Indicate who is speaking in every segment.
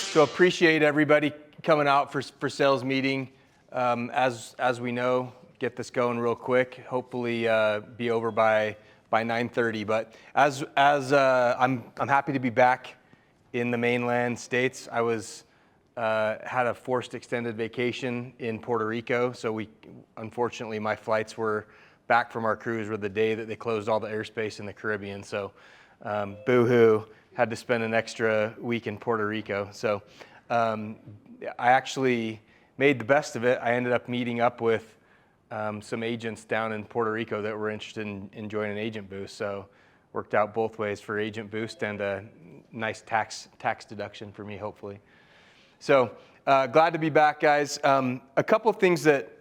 Speaker 1: So appreciate everybody coming out for sales meeting. As we know, get this going real quick. Hopefully be over by 9:30. But as I'm happy to be back in the mainland states. I had a forced extended vacation in Puerto Rico, so unfortunately my flights were back from our cruise were the day that they closed all the airspace in the Caribbean. So boo-hoo, had to spend an extra week in Puerto Rico. So I actually made the best of it. I ended up meeting up with some agents down in Puerto Rico that were interested in joining Agent Boost. So worked out both ways for Agent Boost and a nice tax deduction for me, hopefully. So glad to be back, guys. A couple of things that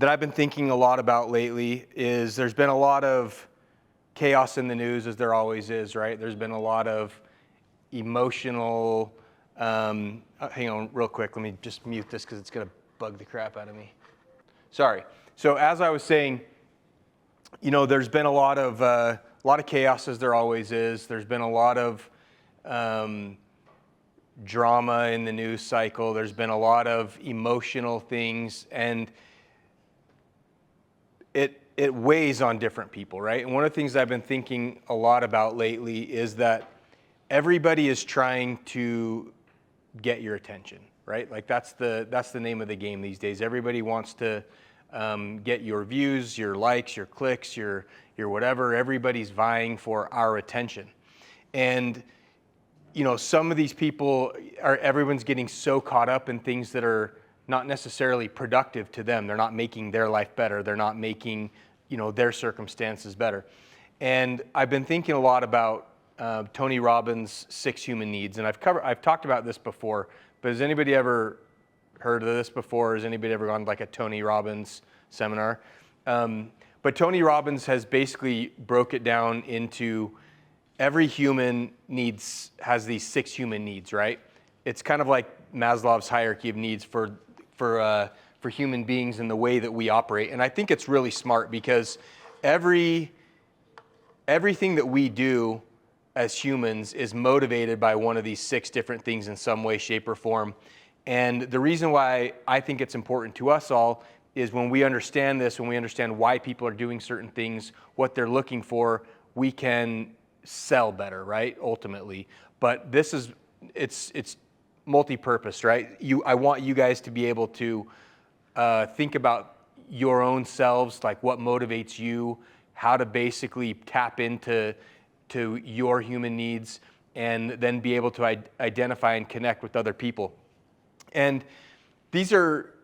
Speaker 1: I've been thinking a lot about lately is there's been a lot of chaos in the news, as there always is, right? There's been a lot of emotional, hang on real quick, let me just mute this because it's going to bug the crap out of me. Sorry. So as I was saying, there's been a lot of chaos, as there always is. There's been a lot of drama in the news cycle. There's been a lot of emotional things, and it weighs on different people, right? And one of the things I've been thinking a lot about lately is that everybody is trying to get your attention, right? Like that's the name of the game these days. Everybody wants to get your views, your likes, your clicks, your whatever. Everybody's vying for our attention. And some of these people everyone's getting so caught up in things that are not necessarily productive to them. They're not making their life better. They're not making, their circumstances better. And I've been thinking a lot about Tony Robbins' 6 human needs. And I've talked about this before, but has anybody ever heard of this before? Has anybody ever gone to like a Tony Robbins seminar? But Tony Robbins has basically broke it down into every human has these 6 human needs, right? It's kind of like Maslow's hierarchy of needs for human beings and the way that we operate. And I think it's really smart because everything that we do as humans is motivated by one of these 6 different things in some way, shape, or form. And the reason why I think it's important to us all is when we understand this, when we understand why people are doing certain things, what they're looking for, we can sell better, right? Ultimately. But it's multi-purpose, right? I want you guys to be able to think about your own selves, like what motivates you, how to basically tap into your human needs, and then be able to identify and connect with other people. And these are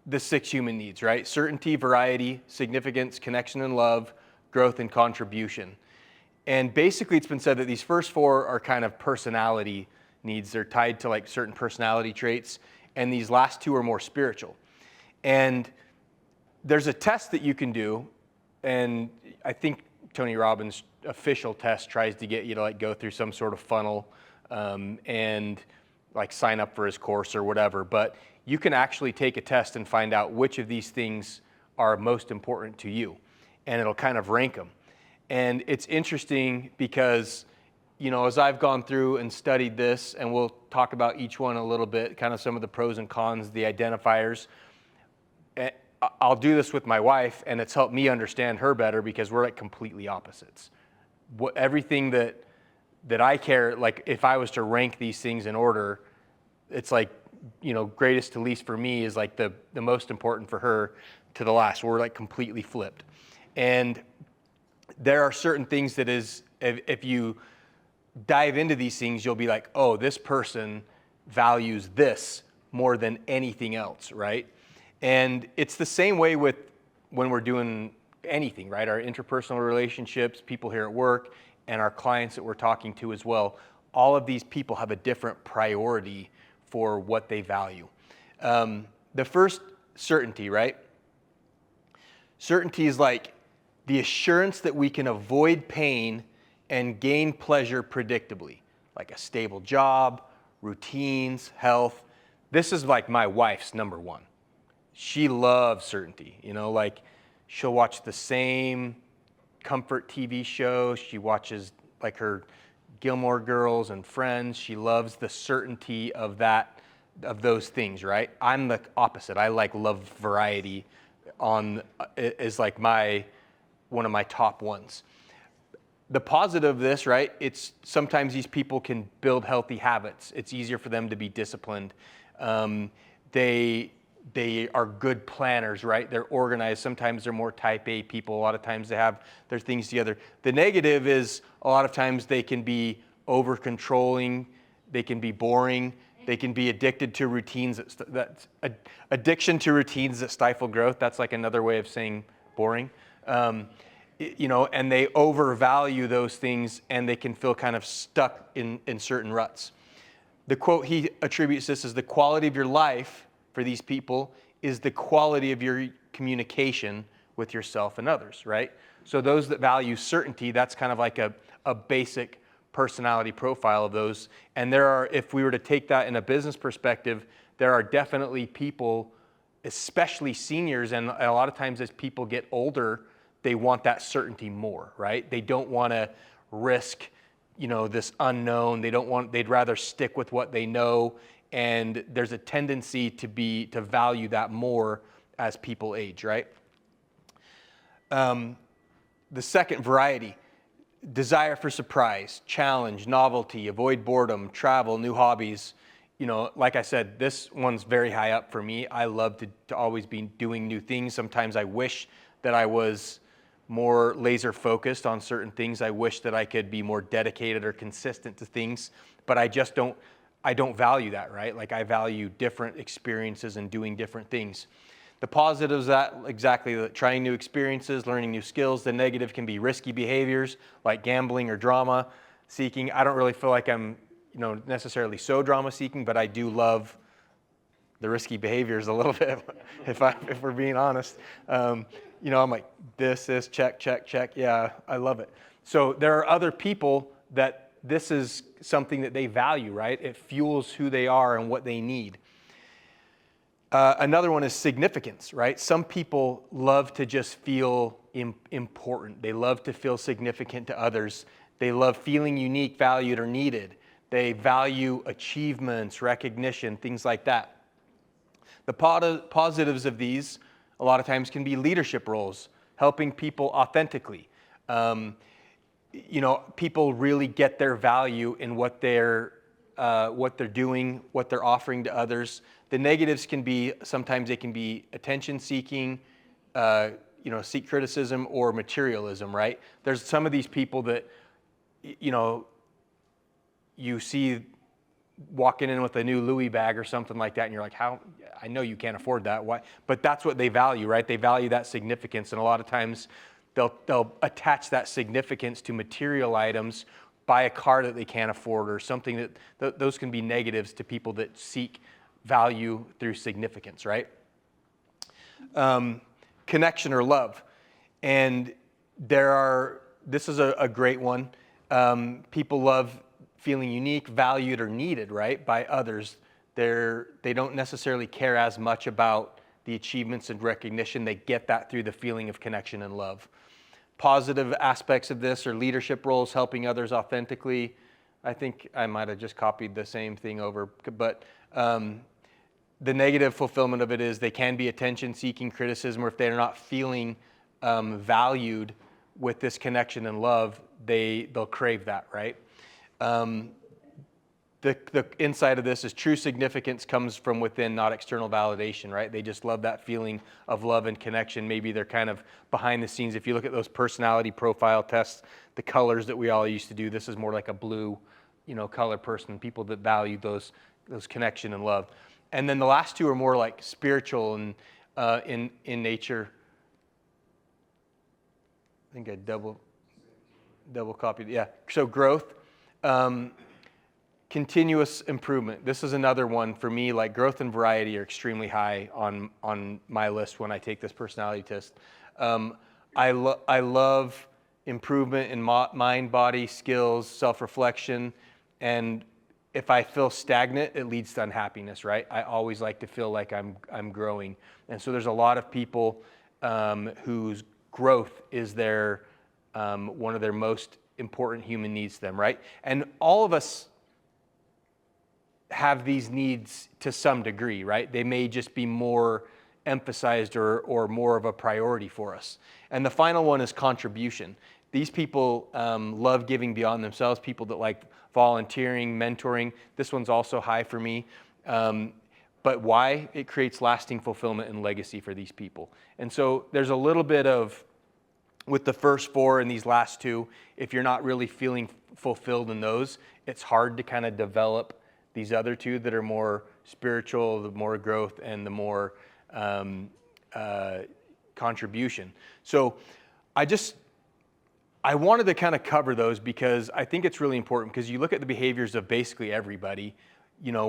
Speaker 1: the 6 human needs, right? Certainty, variety, significance, connection and love, growth and contribution. And basically it's been said that these first 4 are kind of personality needs. They're tied to like certain personality traits, and these last 2 are more spiritual. And there's a test that you can do, and I think Tony Robbins' official test tries to get you to like go through some sort of funnel and like sign up for his course or whatever. But you can actually take a test and find out which of these things are most important to you, and it'll kind of rank them. And it's interesting because as I've gone through and studied this, and we'll talk about each one a little bit, kind of some of the pros and cons, the identifiers. I'll do this with my wife, and it's helped me understand her better because we're like completely opposites. Everything that I care, like if I was to rank these things in order, it's like, greatest to least for me is like the most important for her to the last. We're like completely flipped. And there are certain things that if you dive into these things, you'll be like, oh, this person values this more than anything else, right? And it's the same way with when we're doing anything, right? Our interpersonal relationships, people here at work, and our clients that we're talking to as well. All of these people have a different priority for what they value. The first, certainty, right? Certainty is like the assurance that we can avoid pain and gain pleasure predictably, like a stable job, routines, health. This is like my wife's number one. She loves certainty, like she'll watch the same comfort TV show. She watches like her Gilmore Girls and Friends. She loves the certainty of those things, right? I'm the opposite. I love variety is like one of my top ones. The positive of this, right? It's sometimes these people can build healthy habits. It's easier for them to be disciplined. They are good planners, right? They're organized. Sometimes they're more type A people. A lot of times they have their things together. The negative is a lot of times they can be over controlling. They can be boring. They can be addicted to routines. Addiction to routines that stifle growth. That's like another way of saying boring. And they overvalue those things, and they can feel kind of stuck in certain ruts. The quote he attributes this as the quality of your life for these people is the quality of your communication with yourself and others, right? So those that value certainty, that's kind of like a basic personality profile of those. And if we were to take that in a business perspective, there are definitely people, especially seniors, and a lot of times as people get older, they want that certainty more, right? They don't want to risk, this unknown. They'd rather stick with what they know. And there's a tendency to value that more as people age, right? The second, variety. Desire for surprise, challenge, novelty, avoid boredom, travel, new hobbies. Like I said, this one's very high up for me. I love to always be doing new things. Sometimes I wish that I was more laser focused on certain things. I wish that I could be more dedicated or consistent to things, but I don't value that, right? Like I value different experiences and doing different things. The positives exactly trying new experiences, learning new skills. The negative can be risky behaviors like gambling or drama seeking. I don't really feel like I'm, necessarily so drama seeking, but I do love the risky behaviors a little bit, if we're being honest. I'm like, this is check. Yeah, I love it. So there are other people that this is something that they value, right? It fuels who they are and what they need. Another one is significance, right? Some people love to just feel important. They love to feel significant to others. They love feeling unique, valued, or needed. They value achievements, recognition, things like that. The positives of these a lot of times can be leadership roles, helping people authentically. People really get their value in what they're doing, what they're offering to others. The negatives can be, sometimes they can be attention seeking, seek criticism or materialism, right? There's some of these people that, you see walking in with a new Louis bag or something like that, and you're like, how? I know you can't afford that. Why? But that's what they value, right? They value that significance, and a lot of times they'll attach that significance to material items, buy a car that they can't afford or something those can be negatives to people that seek value through significance, right? Connection or love. And this is a great one. People love feeling unique, valued, or needed, right, by others. They don't necessarily care as much about the achievements and recognition. They get that through the feeling of connection and love. Positive aspects of this are leadership roles, helping others authentically. I think I might have just copied the same thing over, but the negative fulfillment of it is they can be attention-seeking, criticism, or if they're not feeling valued with this connection and love, they'll crave that, right? The inside of this is true significance comes from within, not external validation, right? They just love that feeling of love and connection. Maybe they're kind of behind the scenes. If you look at those personality profile tests, the colors that we all used to do, this is more like a blue, color person, people that value those connection and love. And then the last two are more like spiritual and in nature. I think I double copied. Yeah. So growth. Continuous improvement. This is another one for me, like growth and variety are extremely high on my list when I take this personality test. I love improvement in mind, body, skills, self-reflection, and if I feel stagnant, it leads to unhappiness, right? I always like to feel like I'm growing. And so there's a lot of people whose growth is one of their most important human needs to them, right? And all of us have these needs to some degree, right? They may just be more emphasized or more of a priority for us. And the final one is contribution. These people love giving beyond themselves, people that like volunteering, mentoring. This one's also high for me. But why? It creates lasting fulfillment and legacy for these people. And so there's a little bit of, with the first four and these last two, if you're not really feeling fulfilled in those, it's hard to kind of develop these other two that are more spiritual, the more growth, and the more contribution. So I wanted to kind of cover those because I think it's really important, because you look at the behaviors of basically everybody, you know,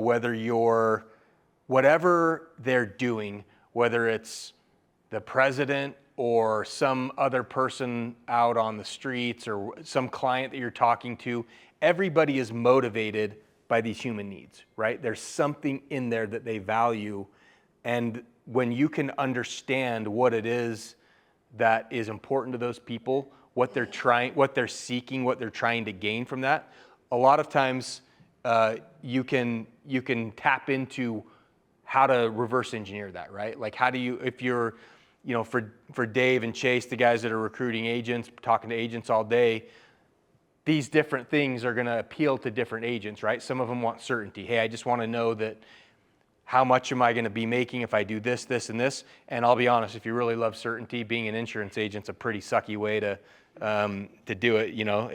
Speaker 1: whatever they're doing, whether it's the president or some other person out on the streets or some client that you're talking to, everybody is motivated by these human needs, right? There's something in there that they value. And when you can understand what it is that is important to those people, what they're seeking, what they're trying to gain from that, a lot of times you can tap into how to reverse engineer that, right? Like how do you, if you're, you know, for Dave and Chase, the guys that are recruiting agents, talking to agents all day, these different things are going to appeal to different agents, right? Some of them want certainty. Hey, I just want to know that how much am I going to be making if I do this, this, and this? And I'll be honest, if you really love certainty, being an insurance agent's a pretty sucky way to do it. You know,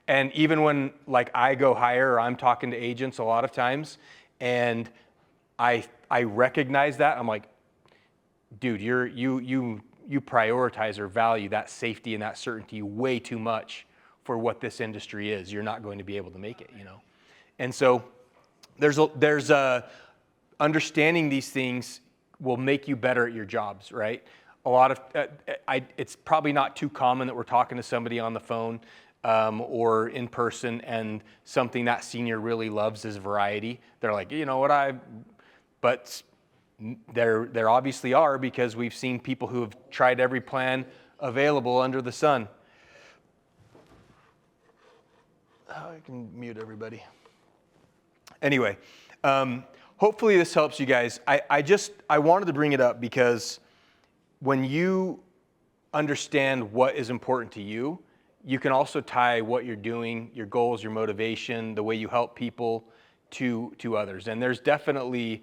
Speaker 1: and even when like I go hire or I'm talking to agents a lot of times, and I recognize that, I'm like, dude, you prioritize or value that safety and that certainty way too much for what this industry is. You're not going to be able to make it, you know. And so there's understanding these things will make you better at your jobs, right? A lot of it's probably not too common that we're talking to somebody on the phone or in person, and something that senior really loves is variety. They're like, you know what, but there obviously are, because we've seen people who have tried every plan available under the sun. I can mute everybody. Anyway, hopefully this helps you guys. I wanted to bring it up because when you understand what is important to you, you can also tie what you're doing, your goals, your motivation, the way you help people to others. And there's definitely,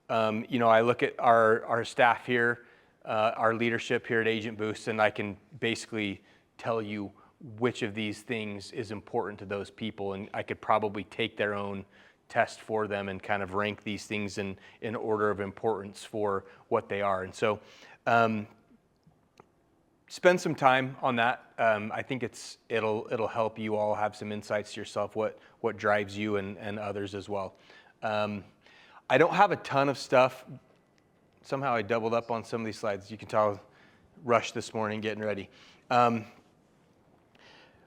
Speaker 1: you know, I look at our staff here, our leadership here at Agent Boost, and I can basically tell you which of these things is important to those people, and I could probably take their own test for them and kind of rank these things in order of importance for what they are. And so spend some time on that. I think it'll help you all have some insights to yourself, what drives you and others as well. I don't have a ton of stuff. Somehow I doubled up on some of these slides. You can tell, rushed this morning getting ready.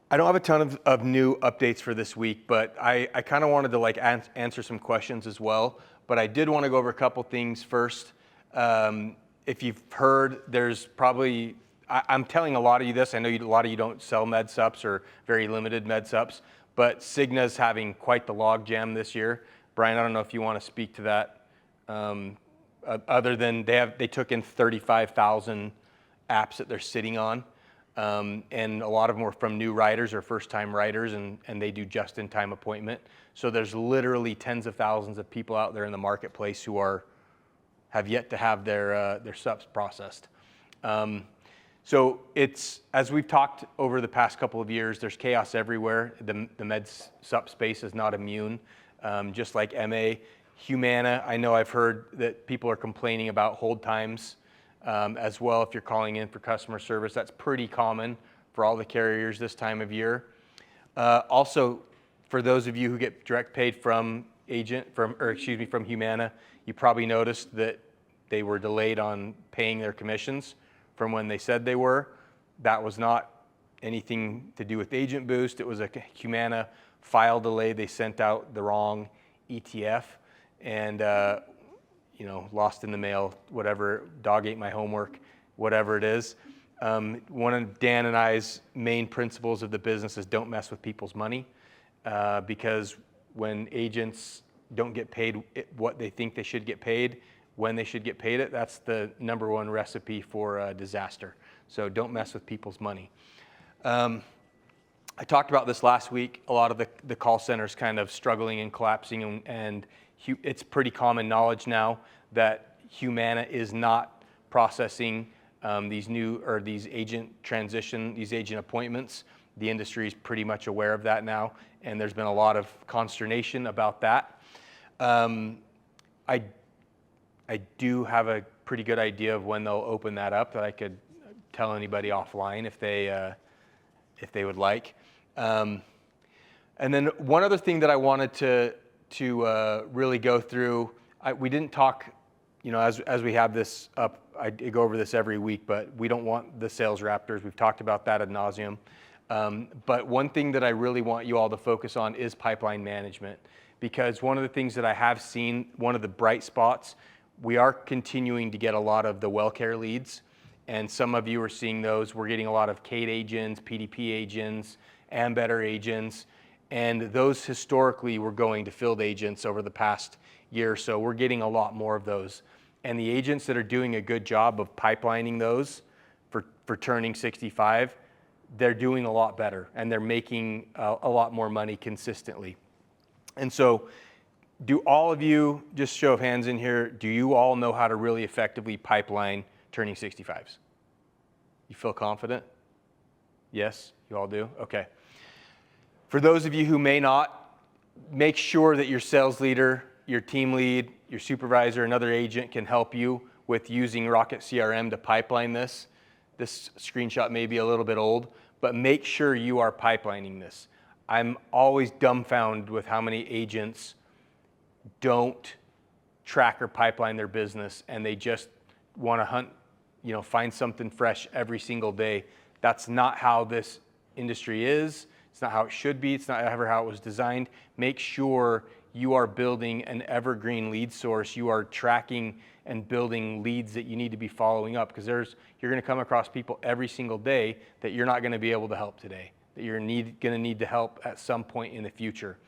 Speaker 1: I don't have a ton of new updates for this week, but I kind of wanted to like answer some questions as well. But I did want to go over a couple things first. If you've heard, there's probably, I'm telling a lot of you this. I know a lot of you don't sell med sups or very limited med sups, but Cigna's having quite the log jam this year. Brian, I don't know if you want to speak to that. Other than they took in 35,000 apps that they're sitting on. And a lot of them were from new writers or first-time writers, and they do just-in-time appointment. So there's literally tens of thousands of people out there in the marketplace who have yet to have their subs processed. So it's, as we've talked over the past couple of years, there's chaos everywhere. The med sup space is not immune, just like MA. Humana, I know I've heard that people are complaining about hold times. As well, if you're calling in for customer service, that's pretty common for all the carriers this time of year. Also, for those of you who get direct paid from Humana, you probably noticed that they were delayed on paying their commissions from when they said they were. That was not anything to do with Agent Boost. It was a Humana file delay. They sent out the wrong ETF, and lost in the mail, whatever, dog ate my homework, whatever it is. One of Dan and I's main principles of the business is don't mess with people's money, because when agents don't get paid what they think they should get paid, when they should get paid it, that's the number one recipe for disaster. So don't mess with people's money. I talked about this last week. A lot of the call centers kind of struggling and collapsing, and it's pretty common knowledge now that Humana is not processing these agent appointments. The industry is pretty much aware of that now, and there's been a lot of consternation about that. I do have a pretty good idea of when they'll open that up that I could tell anybody offline if they would like. And then one other thing that I wanted to really go through, we didn't talk, as we have this up, I go over this every week, but we don't want the sales raptors. We've talked about that ad nauseum. But one thing that I really want you all to focus on is pipeline management, because one of the things that I have seen, one of the bright spots, we are continuing to get a lot of the WellCare leads, and some of you are seeing those. We're getting a lot of CADE agents, PDP agents, Ambetter agents, and those historically were going to field agents over the past year or so. We're getting a lot more of those. And the agents that are doing a good job of pipelining those for turning 65, they're doing a lot better, and they're making a lot more money consistently. And so do all of you, just show of hands in here, do you all know how to really effectively pipeline turning 65s? You feel confident? Yes, you all do? Okay. For those of you who may not, make sure that your sales leader, your team lead, your supervisor, another agent can help you with using Rocket CRM to pipeline this. This screenshot may be a little bit old, but make sure you are pipelining this. I'm always dumbfounded with how many agents don't track or pipeline their business, and they just want to hunt, find something fresh every single day. That's not how this industry is. It's not how it should be. It's not ever how it was designed. Make sure you are building an evergreen lead source. You are tracking and building leads that you need to be following up, because you're going to come across people every single day that you're not going to be able to help today, that you're going to need to help at some point in the future.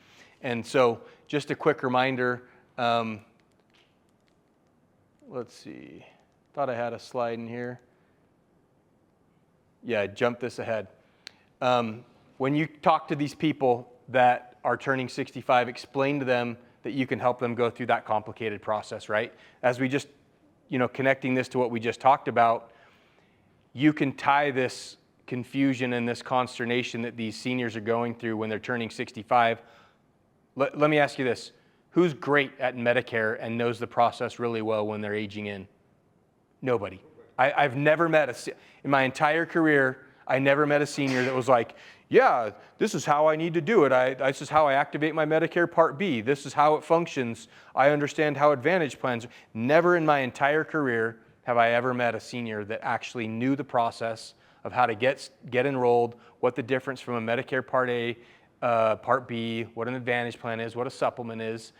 Speaker 1: And so just a quick reminder, let's see, thought I had a slide in here. Yeah, jump this ahead. When you talk to these people that are turning 65, explain to them that you can help them go through that complicated process, right? As we just, connecting this to what we just talked about, you can tie this confusion and this consternation that these seniors are going through when they're turning 65. Let me ask you this. Who's great at Medicare and knows the process really well when they're aging in? Nobody. I've never met in my entire career, I never met a senior that was like, yeah, this is how I need to do it. This is how I activate my Medicare Part B. This is how it functions. I understand how Advantage plans. Never in my entire career have I ever met a senior that actually knew the process of how to get enrolled, what the difference from a Medicare Part A, Part B, what an Advantage plan is, what a supplement is.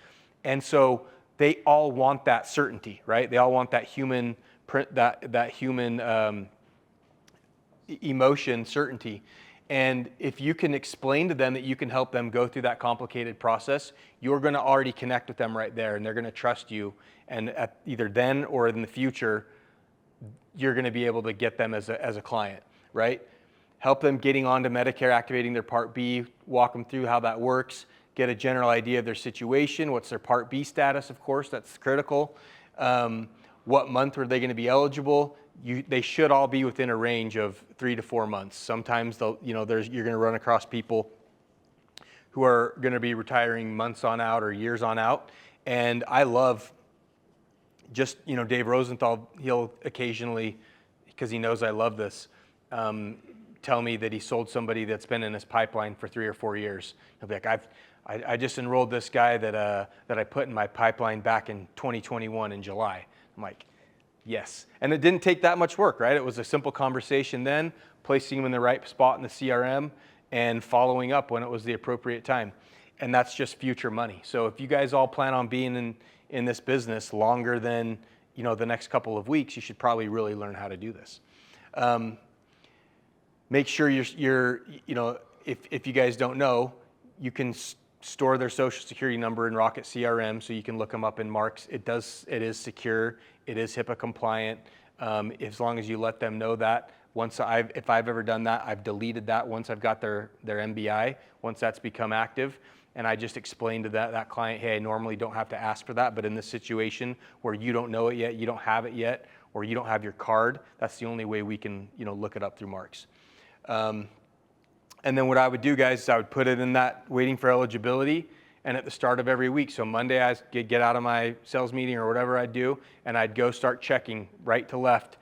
Speaker 1: And so they all want that certainty, right? They all want that human emotion certainty. And if you can explain to them that you can help them go through that complicated process, you're going to already connect with them right there, and they're going to trust you. And either then or in the future, you're going to be able to get them as a client, right? Help them getting onto Medicare, activating their Part B, walk them through how that works, get a general idea of their situation, what's their Part B status, of course, that's critical. What month are they going to be eligible? They should all be within a range of 3 to 4 months. Sometimes you're going to run across people who are going to be retiring months on out or years on out. And I love just, Dave Rosenthal, he'll occasionally, because he knows I love this, tell me that he sold somebody that's been in his pipeline for 3 or 4 years. He'll be like, I just enrolled this guy that I put in my pipeline back in 2021 in July. I'm like, yes. And it didn't take that much work, right? It was a simple conversation then, placing them in the right spot in the CRM and following up when it was the appropriate time. And that's just future money. So if you guys all plan on being in this business longer than, the next couple of weeks, you should probably really learn how to do this. Make sure if you guys don't know, you can store their social security number in Rocket CRM, so you can look them up in Marks. It is secure, it is HIPAA compliant, as long as you let them know that. If I've ever done that, I've deleted that once I've got their MBI, once that's become active. And I just explained to that client, hey, I normally don't have to ask for that, but in this situation where you don't know it yet, you don't have it yet, or you don't have your card, that's the only way we can look it up through Marks. And then what I would do, guys, is I would put it in that waiting for eligibility, and at the start of every week. So Monday I get out of my sales meeting or whatever I'd do, and I'd go start checking right to left.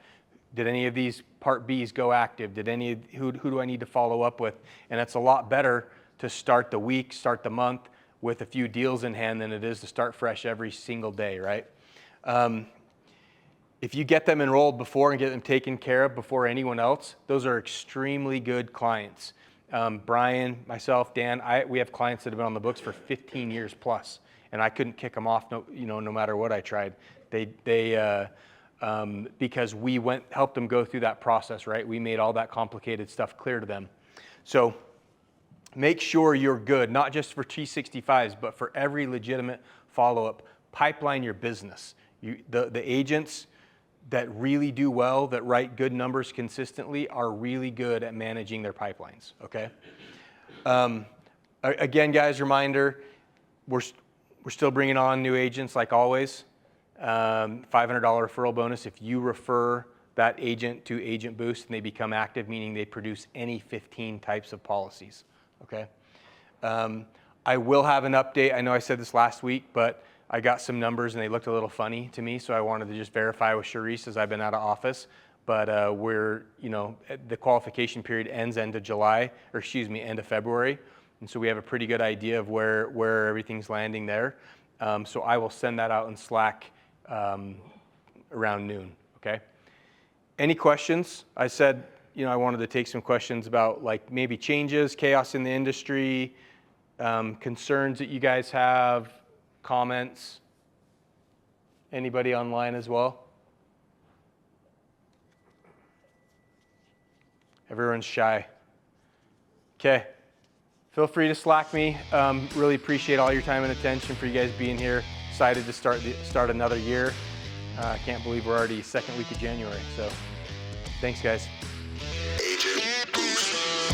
Speaker 1: Did any of these Part Bs go active? Who do I need to follow up with? And it's a lot better to start the week, start the month with a few deals in hand than it is to start fresh every single day, right? If you get them enrolled before and get them taken care of before anyone else, those are extremely good clients. Brian, myself, Dan, we have clients that have been on the books for 15 years plus, and I couldn't kick them off, no matter what I tried. Because we helped them go through that process, right? We made all that complicated stuff clear to them. So make sure you're good, not just for T65s, but for every legitimate follow-up. Pipeline your business. The agents that really do well, that write good numbers consistently, are really good at managing their pipelines, okay? Again, guys, reminder, we're still bringing on new agents like always. $500 referral bonus if you refer that agent to Agent Boost and they become active, meaning they produce any 15 types of policies, okay? I will have an update. I know I said this last week, but I got some numbers and they looked a little funny to me, so I wanted to just verify with Charisse as I've been out of office. But the qualification period ends end of February, and so we have a pretty good idea of where everything's landing there. So I will send that out in Slack around noon, okay? Any questions? I said, I wanted to take some questions about like maybe changes, chaos in the industry, concerns that you guys have, comments. Anybody online as well? Everyone's shy. Okay. Feel free to Slack me. Really appreciate all your time and attention for you guys being here. Excited to start another year. I can't believe we're already second week of January. So thanks, guys.